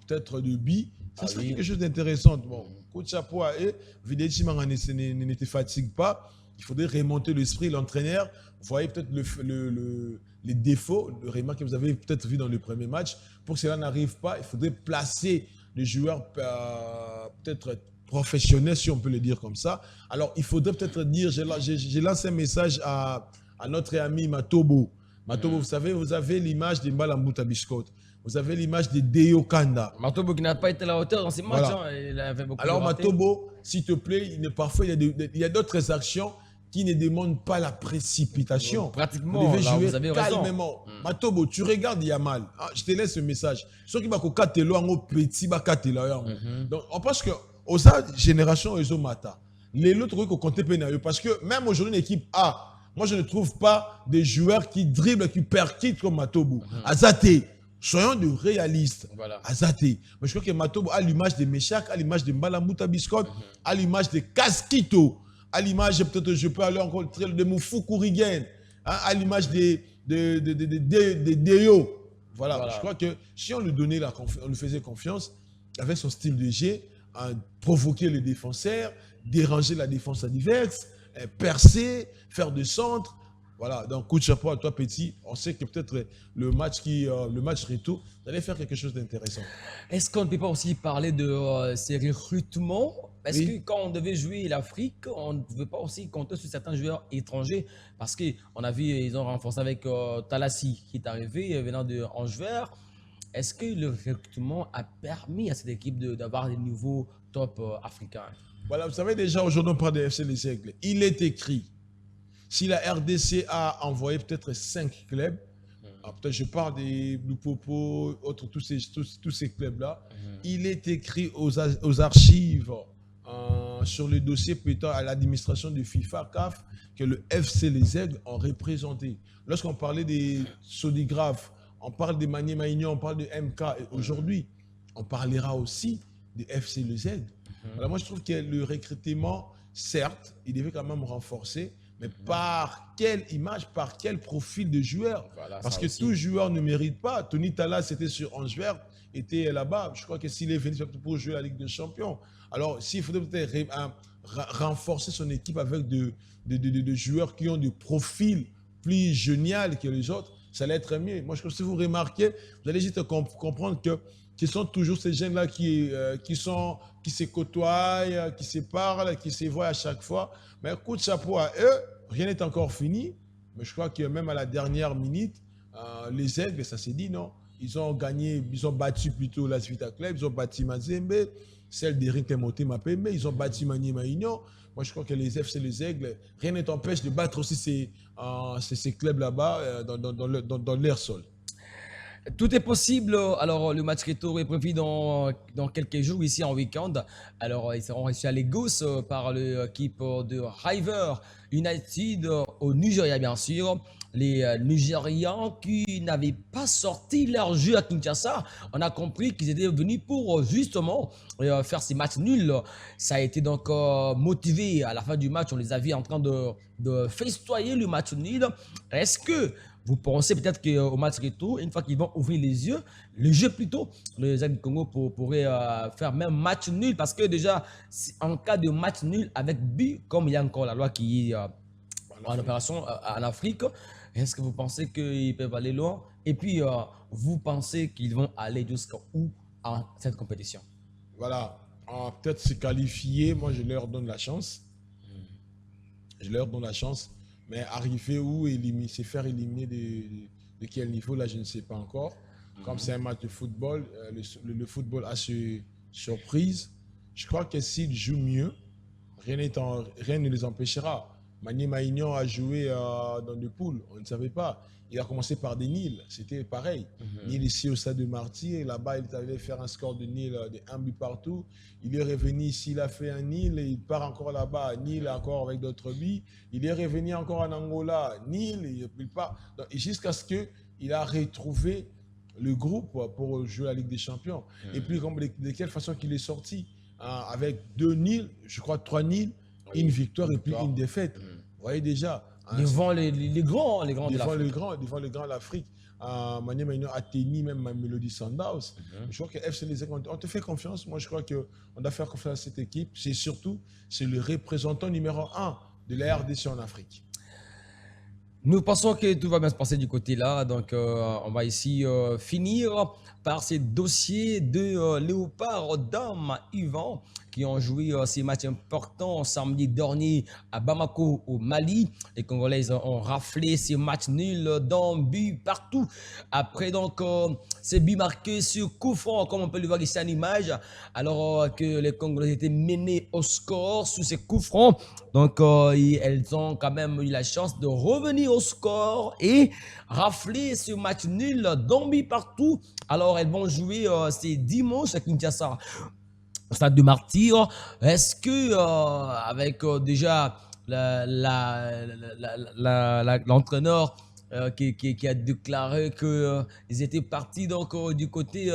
peut-être de billes. Ça serait quelque chose d'intéressant. Bon, coup de chapeau à eux. Vidéchi ne te fatigue pas. Il faudrait remonter l'esprit, l'entraîneur. Vous voyez peut-être les défauts, le remarque que vous avez peut-être vu dans le premier match. Pour que cela n'arrive pas, il faudrait placer les joueurs peut-être professionnels, si on peut le dire comme ça. Alors, il faudrait peut-être dire, j'ai lancé un message à notre ami Matobo. Matobo, vous savez, vous avez l'image de Mbalambuta Biscotte. Vous avez l'image de Deyo Kanda. Matobo qui n'a pas été à la hauteur dans ces matchs. Voilà. Hein, il avait beaucoup alors, de ratés. Matobo, s'il te plaît, parfois, il y a d'autres actions qui ne demandent pas la précipitation. Pratiquement, vous devez là, jouer vous avez calmement. Matobo, tu regardes Yamal. Ah, je te laisse ce message. Ceux qui vont petit, donc, on pense que aux génération, ils ont mata. Les autres, ils comptent pénal. Parce que même aujourd'hui, une équipe A, moi, je ne trouve pas des joueurs qui dribblent, qui percutent comme Matobo. Azate. Soyons de réalistes. Voilà. Azate. Mais je crois que Matobo a l'image de Meshak, a l'image de Mbalambuta Biscotte, a l'image de Casquito, à l'image, peut-être je peux aller encore de Moufoukou Rigen, à l'image de Deyo. Voilà. Je crois que si on lui donnait on lui faisait confiance, avec son style de jeu, provoquer les défenseurs, déranger la défense adverse, percer, faire de centre. Voilà, donc coup de chapeau à toi, Petit. On sait que peut-être le match retour, vous allez faire quelque chose d'intéressant. Est-ce qu'on ne peut pas aussi parler de ces recrutements? Parce que quand on devait jouer l'Afrique, on ne pouvait pas aussi compter sur certains joueurs étrangers. Parce qu'on a vu, ils ont renforcé avec Talassi qui est arrivé venant de Anjouer. Est-ce que le recrutement a permis à cette équipe d'avoir des nouveaux top africains? Voilà, vous savez déjà, aujourd'hui on parle de FC Les Aigles. Il est écrit. Si la RDC a envoyé peut-être 5 clubs, peut-être je parle des Blue Popo, tous ces clubs-là, il est écrit aux archives, sur le dossier peut-être à l'administration de FIFA, CAF, que le FC Les Aigles ont représenté. Lorsqu'on parlait des sodigraphes, on parle de Manier Maignan, on parle de MK, et aujourd'hui, on parlera aussi de FC Les Aigles. Alors moi, je trouve que le recrutement, certes, il devait quand même renforcer, mais par quelle image, par quel profil de joueur? Voilà, parce que tout joueur ne mérite pas. Tony Tala, c'était sur Anjouer, était là-bas. Je crois que s'il est venu pour jouer la Ligue des Champions. Alors, s'il faudrait peut-être renforcer son équipe avec de joueurs qui ont des profils plus géniaux que les autres, ça allait être mieux. Moi, je trouve que si vous remarquez, vous allez juste comprendre que ce sont toujours ces jeunes-là qui se côtoient, qui se parlent, qui se voient à chaque fois. Mais coup de chapeau à eux, rien n'est encore fini. Mais je crois que même à la dernière minute, les Aigles, ça s'est dit non. Ils ont gagné, ils ont battu plutôt la Vita Club, ils ont battu Mazembe, celle d'Eric Moté Mapembe, ils ont battu Manier Maignan. Moi, je crois que les FC, les Aigles, rien ne t'empêche de battre aussi ces clubs là-bas dans leur sol. Tout est possible. Alors, le match retour est prévu dans quelques jours ici en week-end. Alors, ils seront reçus à Lagos par l'équipe de River United au Nigeria, bien sûr. Les Nigérians qui n'avaient pas sorti leur jeu à Kinshasa, on a compris qu'ils étaient venus pour justement faire ces matchs nuls. Ça a été donc motivé à la fin du match. On les a vus en train de festoyer le match nul. Est-ce que vous pensez peut-être qu'au match retour, une fois qu'ils vont ouvrir les yeux, le jeu plutôt, les Aigles du Congo pourraient faire même match nul parce que déjà, en cas de match nul avec but, comme il y a encore la loi qui est en opération en Afrique, est-ce que vous pensez qu'ils peuvent aller loin? Et puis, vous pensez qu'ils vont aller jusqu'à où en cette compétition? Voilà, peut-être se qualifier, moi je leur donne la chance. Je leur donne la chance. Mais arriver où, se faire éliminer de quel niveau, là, je ne sais pas encore. Comme c'est un match de football, le football a ses surprises. Je crois que s'ils jouent mieux, rien ne les empêchera. Mani Maignan a joué dans des poules, on ne savait pas. Il a commencé par des Nils, c'était pareil. Nil ici au stade de Martyr, là-bas il allait faire un score de Nil de 1 but partout. Il est revenu ici, il a fait un Nil, et il part encore là-bas, Nil encore avec d'autres buts. Il est revenu encore en Angola, Nil, il part. Jusqu'à ce qu'il a retrouvé le groupe pour jouer la Ligue des Champions. Et puis de quelle façon qu'il est sorti, avec 2 Nils, je crois 3 Nils, une victoire et puis une défaite. Vous voyez déjà. Devant les grands de l'Afrique. Devant les grands de l'Afrique. Mani Maignan a tenu même Mamelodi Sundowns. Je crois que FC Les Aigles, on te fait confiance. Moi, je crois qu'on doit faire confiance à cette équipe. C'est le représentant numéro 1 de la RDC en Afrique. Nous pensons que tout va bien se passer du côté là. Donc, on va ici finir par ces dossiers de Léopard Dam Yvan qui ont joué ces matchs importants samedi dernier à Bamako au Mali. Les Congolais ont raflé ces matchs nuls d'un but partout. Après donc ces buts marqués sur coup franc, comme on peut le voir ici en image, alors que les Congolais étaient menés au score sous ces coups francs. Donc elles ont quand même eu la chance de revenir au score et rafler ce match nul d'un but partout. Alors elles vont jouer ces dimanche à Kinshasa au stade de Martyr. Est-ce que avec déjà l'entraîneur qui a déclaré qu'ils étaient partis donc, du côté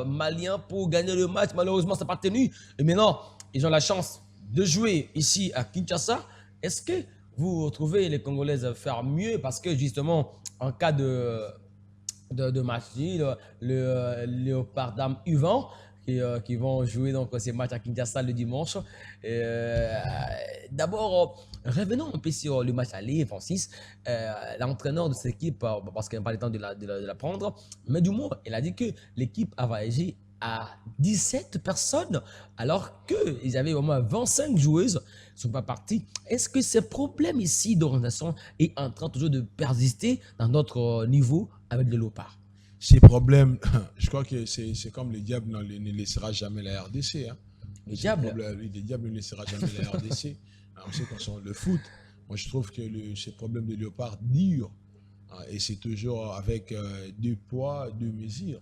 malien pour gagner le match, malheureusement ça n'a pas tenu, et maintenant ils ont la chance de jouer ici à Kinshasa. Est-ce que vous trouvez les Congolaises faire mieux parce que justement en cas de match nul, le Léopard Dam Yvan qui vont jouer donc ces matchs à Kinshasa le dimanche. D'abord, revenons un peu sur le match aller, Francis. L'entraîneur de cette équipe, parce qu'il n'a pas le temps de la prendre, mais du moins, il a dit que l'équipe a voyagé à 17 personnes, alors qu'ils avaient au moins 25 joueuses qui ne sont pas parties. Est-ce que ce problème ici d'organisation est en train toujours de persister dans notre niveau avec le Léopard? Ces problèmes, je crois que c'est comme le diable ne laissera jamais la RDC. Hein. Le diable ne laissera jamais la RDC. On sait qu'on sent le foot. Moi, je trouve que ces problèmes de Léopard durent. Et c'est toujours avec 2 poids, 2 mesures.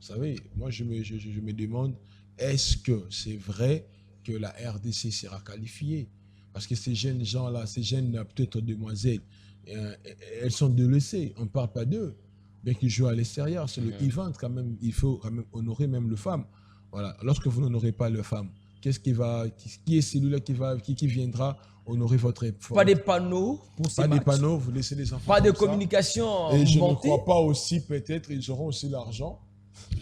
Vous savez, moi, je me demande, est-ce que c'est vrai que la RDC sera qualifiée? Parce que ces jeunes gens-là, ces jeunes peut-être demoiselles, elles sont délaissées. On ne parle pas d'eux. Bien qu'ils jouent à l'extérieur, c'est le event quand même. Il faut quand même honorer même les femmes. Voilà. Lorsque vous n'honorez pas les femmes, qui est celui-là qui viendra honorer votre effort? Pas des panneaux pour ces matchs. Pas des panneaux, vous laissez les enfants. Pas de communication. Et je ne crois pas aussi, peut-être, ils auront aussi l'argent.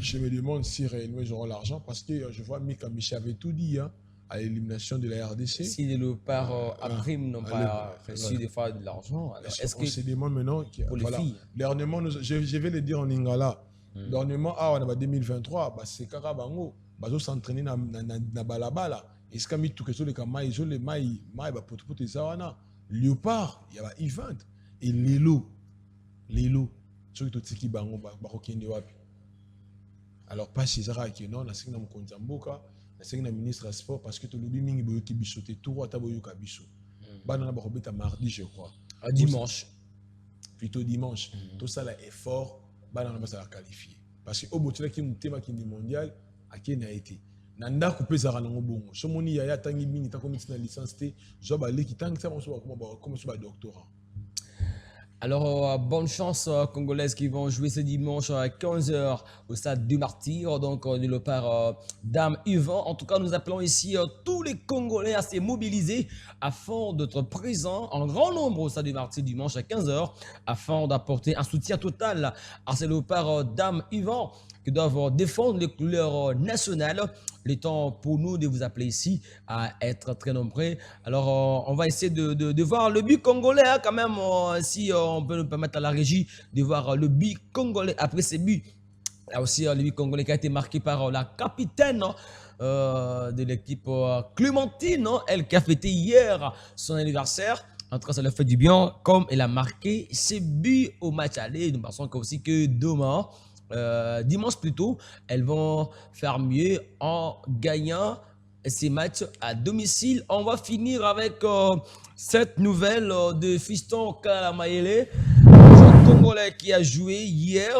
Je me demande si réellement ils auront l'argent parce que je vois Mika Miché avait tout dit hein, à l'élimination de la RDC. Si les Léopards à prime n'ont pas reçu des fois de l'argent, est-ce on se demande maintenant pour les filles? Dernièrement, je vais le dire en Lingala. Dernièrement, on a 2023, c'est Kaka Bango. Bazo s'entraîner na balabala. Et ce qu'il tout que les kamai, les maï, pour les awana. Léopard, il y a event. Et Lelo, ceux qui tiki bango, barokende wapi. Alors pas chez Zara qui non, na singa mkonzamboka, na singa ministre sport parce que tout le mingi boyo ki bisoté tout ata boyo ka biso. Bana na barobeta mardi je crois. Dimanche. Plutôt dimanche. Tout ça là effort, bana na ba qualifié. Parce que au botela ki mutema ki mondial a qui n'a été. Nanda coupé Zara nango bongo. So moni yaya tangi mingi ta comme na licence té, zo ba leki tangi ça comme so ba doctorat. Alors, bonne chance aux Congolaises qui vont jouer ce dimanche à 15h au stade du Martyr, donc de le par Dame Yvan. En tout cas, nous appelons ici tous les Congolais à se mobiliser afin d'être présents en grand nombre au stade du Martyr dimanche à 15h afin d'apporter un soutien total à ce léopard Dame Yvan qui doivent défendre les couleurs nationales. Le temps pour nous de vous appeler ici à être très nombreux. Alors, on va essayer de voir le but congolais hein, quand même, si on peut nous permettre à la régie de voir le but congolais après ces buts. Là aussi, le but congolais qui a été marqué par la capitaine de l'équipe Clémentine, elle qui a fêté hier son anniversaire. En tout cas, ça leur fait du bien, comme elle a marqué ses buts au match aller. Nous pensons aussi que demain, dimanche plutôt, elles vont faire mieux en gagnant ces matchs à domicile. On va finir avec cette nouvelle de Fiston Kalamaele, un Congolais qui a joué hier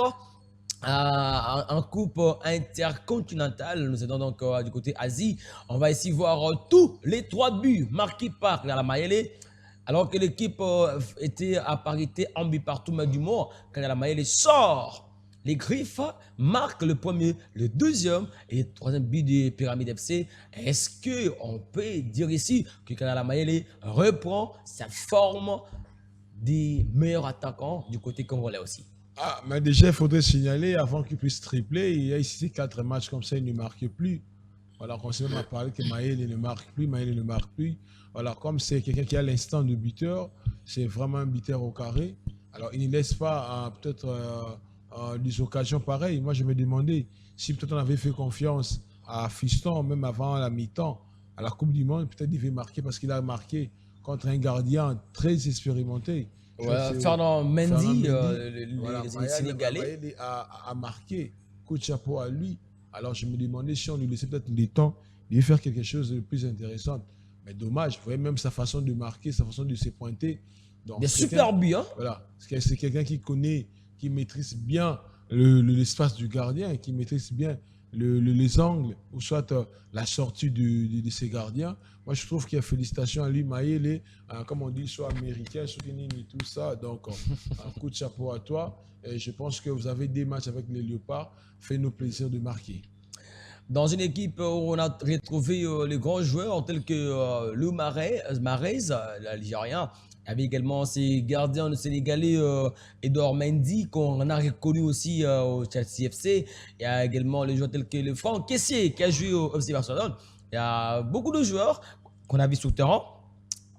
en coupe intercontinentale. Nous sommes donc du côté Asie. On va ici voir tous les 3 buts marqués par Kalamaele. Alors que l'équipe était à parité en but partout, mais du moins, Kalamaele sort les griffes, marque le premier, le deuxième et le troisième but de Pyramide FC. Est-ce qu'on peut dire ici que Kalamaele reprend sa forme des meilleurs attaquants du côté congolais aussi? Ah, mais déjà, il faudrait signaler, avant qu'il puisse tripler, il y a ici 4 matchs comme ça, il ne marque plus. Voilà, on s'est même parlé que Maël ne marque plus, Maël ne marque plus. Voilà, comme c'est quelqu'un qui a l'instant de buteur, c'est vraiment un buteur au carré. Alors, il ne laisse pas peut-être des occasions pareilles. Moi, je me demandais si peut-être on avait fait confiance à Fiston, même avant la mi-temps, à la Coupe du Monde, peut-être il devait marquer parce qu'il a marqué contre un gardien très expérimenté. Ouais, Fernand Mendy, le Sénégalais. Il a marqué, coup de chapeau à lui. Alors, je me demandais si on lui laissait peut-être le temps de faire quelque chose de plus intéressant. Mais dommage, vous voyez même sa façon de marquer, sa façon de se pointer. Donc, des super buts, hein? Voilà, c'est quelqu'un qui connaît, qui maîtrise bien l'espace du gardien, qui maîtrise bien les angles, ou soit la sortie de ses gardiens. Moi, je trouve qu'il y a félicitations à lui, Maël, comme on dit, soit américain, soit et tout ça. Donc, un coup de chapeau à toi. Et je pense que vous avez des matchs avec les Léopards. Faites-nous plaisir de marquer. Dans une équipe où on a retrouvé les grands joueurs tels que Lou Mahrez, l'Algérien. Il y avait également ses gardiens sénégalais, Edouard Mendy, qu'on a reconnu aussi au Chelsea FC. Il y a également les joueurs tels que le Franck Kessié, qui a joué au FC Barcelone. Il y a beaucoup de joueurs qu'on a vus sur le terrain.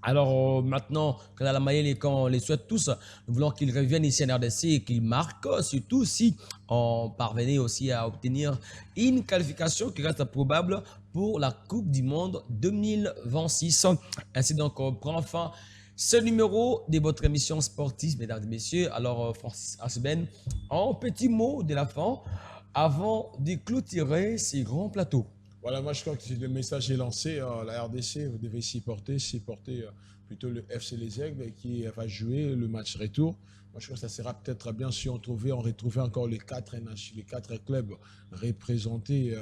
Alors maintenant, Kalamaele, quand on les souhaite tous, nous voulons qu'ils reviennent ici en RDC et qu'ils marquent, surtout si on parvenait aussi à obtenir une qualification qui reste probable pour la Coupe du Monde 2026. Ainsi donc, on prend fin ce numéro de votre émission sportive, mesdames et messieurs. Alors, Francis Asben, un petit mot de la fin avant de clôturer ces grands plateaux. Voilà, moi je crois que le message est lancé. La RDC, vous devez supporter plutôt le FC Les Aigles qui va jouer le match retour. Moi je crois que ça sera peut-être bien si on retrouvait encore les quatre clubs représentés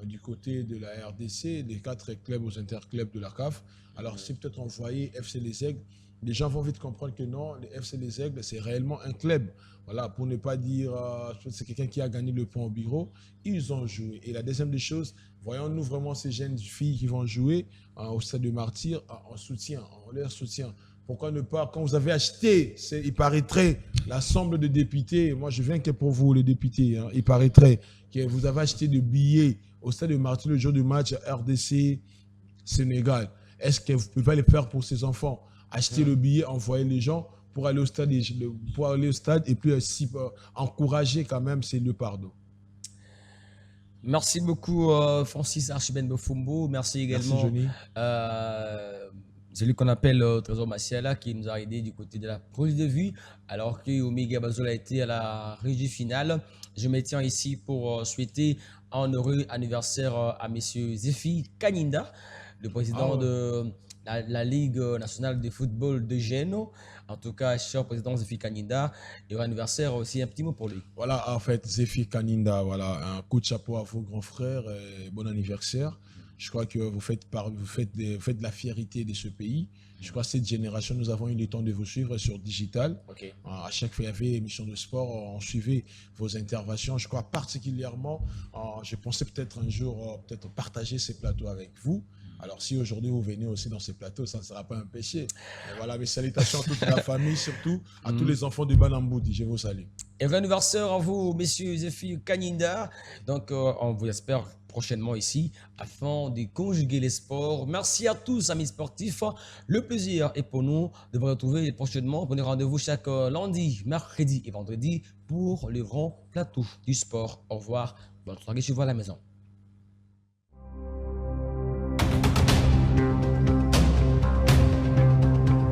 du côté de la RDC, les 4 clubs aux interclubs de la CAF. Alors si peut-être on voyait FC Les Aigles, les gens vont vite comprendre que non, le FC Les Aigles, c'est réellement un club. Voilà, pour ne pas dire c'est quelqu'un qui a gagné le point au bureau, ils ont joué. Et la deuxième des choses, voyons-nous vraiment ces jeunes filles qui vont jouer au stade de Martyr en soutien, en leur soutien. Pourquoi ne pas, quand vous avez acheté, il paraîtrait, l'assemblée de députés, moi je viens que pour vous les députés, hein, il paraîtrait que vous avez acheté des billets au stade de Martyr le jour du match RDC Sénégal. Est-ce que vous ne pouvez pas les faire pour ces enfants? Acheter le billet, envoyer les gens pour aller au stade et puis encourager quand même ces Léopards. Merci beaucoup Francis Archibald Bofumbo. Merci également celui qu'on appelle Trésor Massiala qui nous a aidé du côté de la prise de vue alors que Omega Bazola a été à la régie finale. Je me tiens ici pour souhaiter un heureux anniversaire à monsieur Zéfi Kaninda, le président de la Ligue nationale de football de Geno. En tout cas, cher président Zéfi Kaninda, et un anniversaire aussi, un petit mot pour lui. Voilà, en fait, Zéfi Kaninda, voilà, un coup de chapeau à vos grands frères et bon anniversaire. Je crois que vous faites de la fierté de ce pays. Je crois que cette génération, nous avons eu le temps de vous suivre sur digital. À chaque fois, il y avait émission de sport, on suivait vos interventions. Je crois particulièrement, je pensais peut-être un jour peut-être partager ces plateaux avec vous. Alors, si aujourd'hui vous venez aussi dans ces plateaux, ça ne sera pas un péché. Et voilà, mes salutations à toute la famille, surtout à tous les enfants du Banamboudi. Je vous salue. Et bon anniversaire à vous, messieurs et filles Kaninda. Donc, on vous espère prochainement ici afin de conjuguer les sports. Merci à tous, amis sportifs. Le plaisir est pour nous de vous retrouver prochainement. Prenez rendez-vous chaque lundi, mercredi et vendredi pour le grand plateau du sport. Au revoir. Bonne soirée chez vous à la maison.